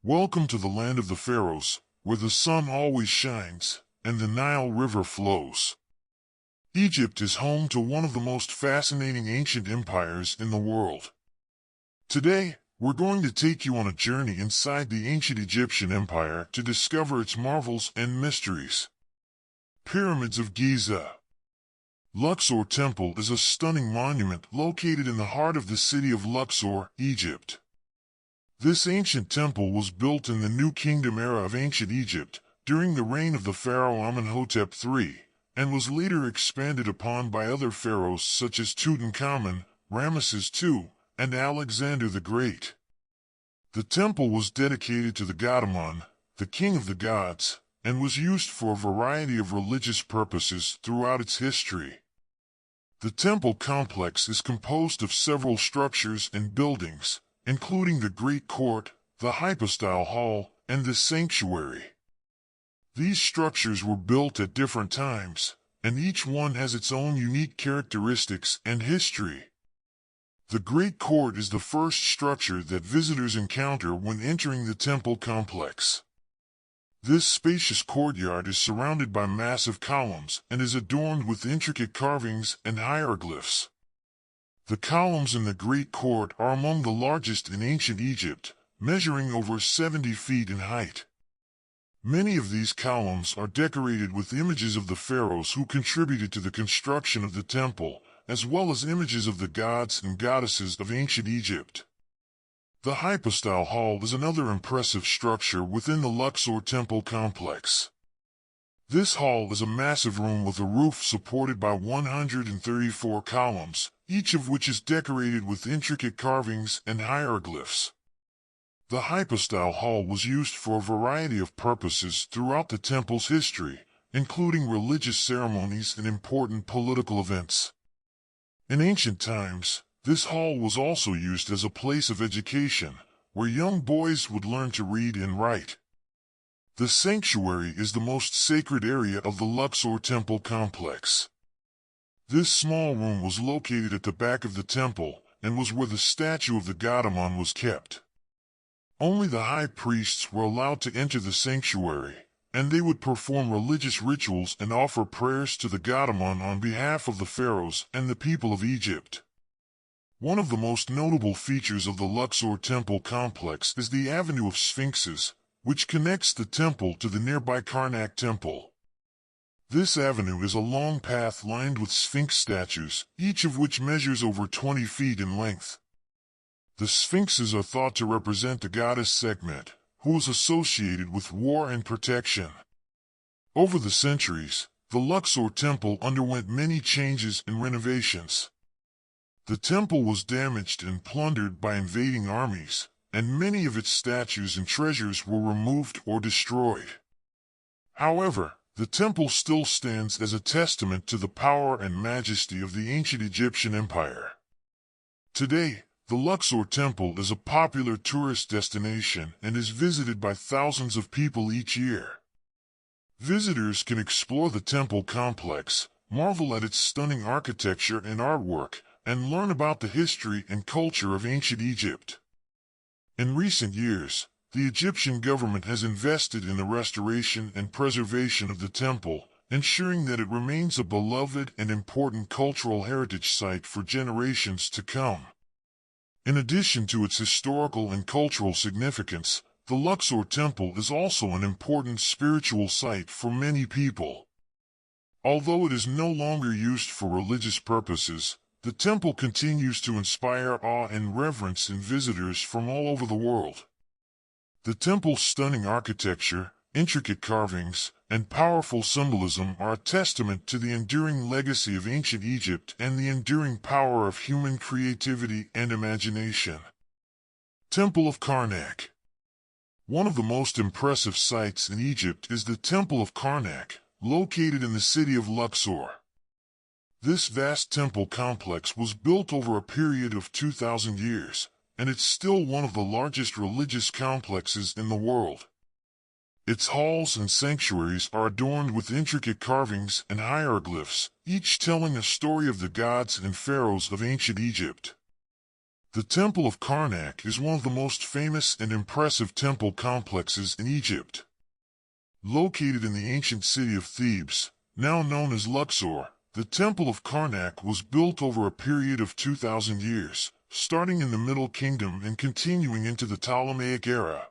Welcome to the land of the Pharaohs, where the sun always shines, and the Nile River flows. Egypt is home to one of the most fascinating ancient empires in the world. Today, we're going to take you on a journey inside the ancient Egyptian empire to discover its marvels and mysteries. Pyramids of Giza. Luxor Temple is a stunning monument located in the heart of the city of Luxor, Egypt. This ancient temple was built in the New Kingdom era of ancient Egypt, during the reign of the Pharaoh Amenhotep III, and was later expanded upon by other pharaohs such as Tutankhamun, Ramesses II, and Alexander the Great. The temple was dedicated to the god Amun, the king of the gods, and was used for a variety of religious purposes throughout its history. The temple complex is composed of several structures and buildings, including the Great Court, the Hypostyle Hall, and the Sanctuary. These structures were built at different times, and each one has its own unique characteristics and history. The Great Court is the first structure that visitors encounter when entering the temple complex. This spacious courtyard is surrounded by massive columns and is adorned with intricate carvings and hieroglyphs. The columns in the Great Court are among the largest in ancient Egypt, measuring over 70 feet in height. Many of these columns are decorated with images of the pharaohs who contributed to the construction of the temple, as well as images of the gods and goddesses of ancient Egypt. The Hypostyle Hall is another impressive structure within the Luxor Temple complex. This hall is a massive room with a roof supported by 134 columns, each of which is decorated with intricate carvings and hieroglyphs. The Hypostyle Hall was used for a variety of purposes throughout the temple's history, including religious ceremonies and important political events. In ancient times, this hall was also used as a place of education, where young boys would learn to read and write. The sanctuary is the most sacred area of the Luxor Temple complex. This small room was located at the back of the temple, and was where the statue of the god Amun was kept. Only the high priests were allowed to enter the sanctuary, and they would perform religious rituals and offer prayers to the god Amun on behalf of the pharaohs and the people of Egypt. One of the most notable features of the Luxor Temple complex is the Avenue of Sphinxes, which connects the temple to the nearby Karnak Temple. This avenue is a long path lined with Sphinx statues, each of which measures over 20 feet in length. The Sphinxes are thought to represent the goddess Sekhmet, who was associated with war and protection. Over the centuries, the Luxor Temple underwent many changes and renovations. The temple was damaged and plundered by invading armies, and many of its statues and treasures were removed or destroyed. However, the temple still stands as a testament to the power and majesty of the ancient Egyptian empire. Today, the Luxor Temple is a popular tourist destination and is visited by thousands of people each year. Visitors can explore the temple complex, marvel at its stunning architecture and artwork, and learn about the history and culture of ancient Egypt. In recent years, the Egyptian government has invested in the restoration and preservation of the temple, ensuring that it remains a beloved and important cultural heritage site for generations to come. In addition to its historical and cultural significance, the Luxor Temple is also an important spiritual site for many people. Although it is no longer used for religious purposes, the temple continues to inspire awe and reverence in visitors from all over the world. The temple's stunning architecture, intricate carvings, and powerful symbolism are a testament to the enduring legacy of ancient Egypt and the enduring power of human creativity and imagination. Temple of Karnak. One of the most impressive sights in Egypt is the Temple of Karnak, located in the city of Luxor. This vast temple complex was built over a period of 2,000 years, and it's still one of the largest religious complexes in the world. Its halls and sanctuaries are adorned with intricate carvings and hieroglyphs, each telling a story of the gods and pharaohs of ancient Egypt. The Temple of Karnak is one of the most famous and impressive temple complexes in Egypt. Located in the ancient city of Thebes, now known as Luxor, the Temple of Karnak was built over a period of 2,000 years, starting in the Middle Kingdom and continuing into the Ptolemaic era.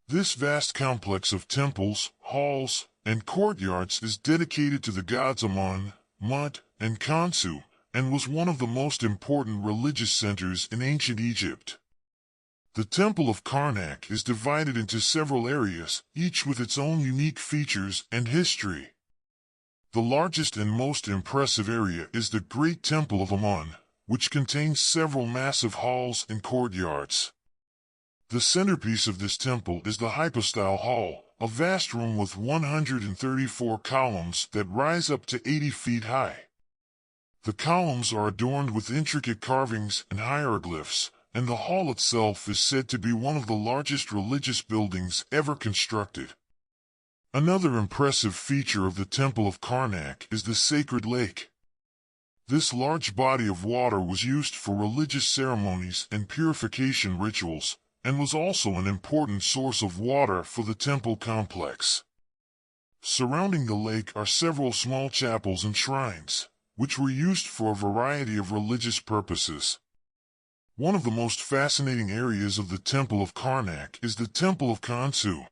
This vast complex of temples, halls, and courtyards is dedicated to the gods Amun, Mut, and Khonsu, and was one of the most important religious centers in ancient Egypt. The Temple of Karnak is divided into several areas, each with its own unique features and history. The largest and most impressive area is the Great Temple of Amun, which contains several massive halls and courtyards. The centerpiece of this temple is the Hypostyle Hall, a vast room with 134 columns that rise up to 80 feet high. The columns are adorned with intricate carvings and hieroglyphs, and the hall itself is said to be one of the largest religious buildings ever constructed. Another impressive feature of the Temple of Karnak is the sacred lake. This large body of water was used for religious ceremonies and purification rituals, and was also an important source of water for the temple complex. Surrounding the lake are several small chapels and shrines, which were used for a variety of religious purposes. One of the most fascinating areas of the Temple of Karnak is the Temple of Khonsu.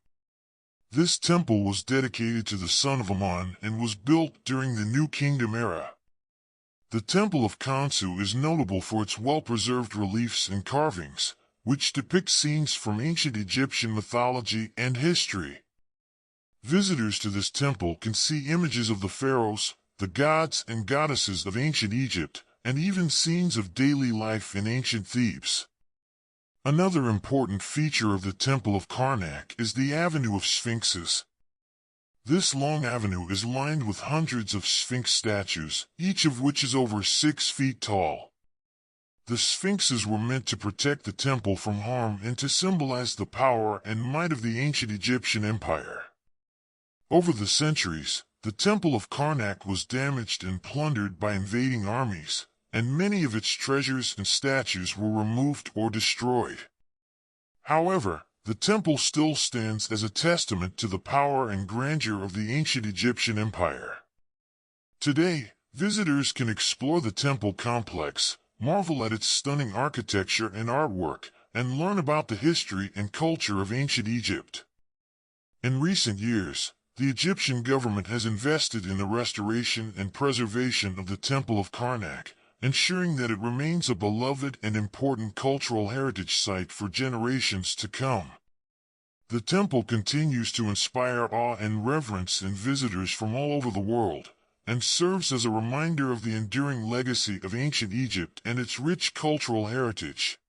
This temple was dedicated to the son of Amun and was built during the New Kingdom era. The Temple of Khonsu is notable for its well-preserved reliefs and carvings, which depict scenes from ancient Egyptian mythology and history. Visitors to this temple can see images of the pharaohs, the gods and goddesses of ancient Egypt, and even scenes of daily life in ancient Thebes. Another important feature of the Temple of Karnak is the Avenue of Sphinxes. This long avenue is lined with hundreds of Sphinx statues, each of which is over 6 feet tall. The Sphinxes were meant to protect the temple from harm and to symbolize the power and might of the ancient Egyptian empire. Over the centuries, the Temple of Karnak was damaged and plundered by invading armies, and many of its treasures and statues were removed or destroyed. However, the temple still stands as a testament to the power and grandeur of the ancient Egyptian empire. Today, visitors can explore the temple complex, marvel at its stunning architecture and artwork, and learn about the history and culture of ancient Egypt. In recent years, the Egyptian government has invested in the restoration and preservation of the Temple of Karnak, ensuring that it remains a beloved and important cultural heritage site for generations to come. The temple continues to inspire awe and reverence in visitors from all over the world, and serves as a reminder of the enduring legacy of ancient Egypt and its rich cultural heritage.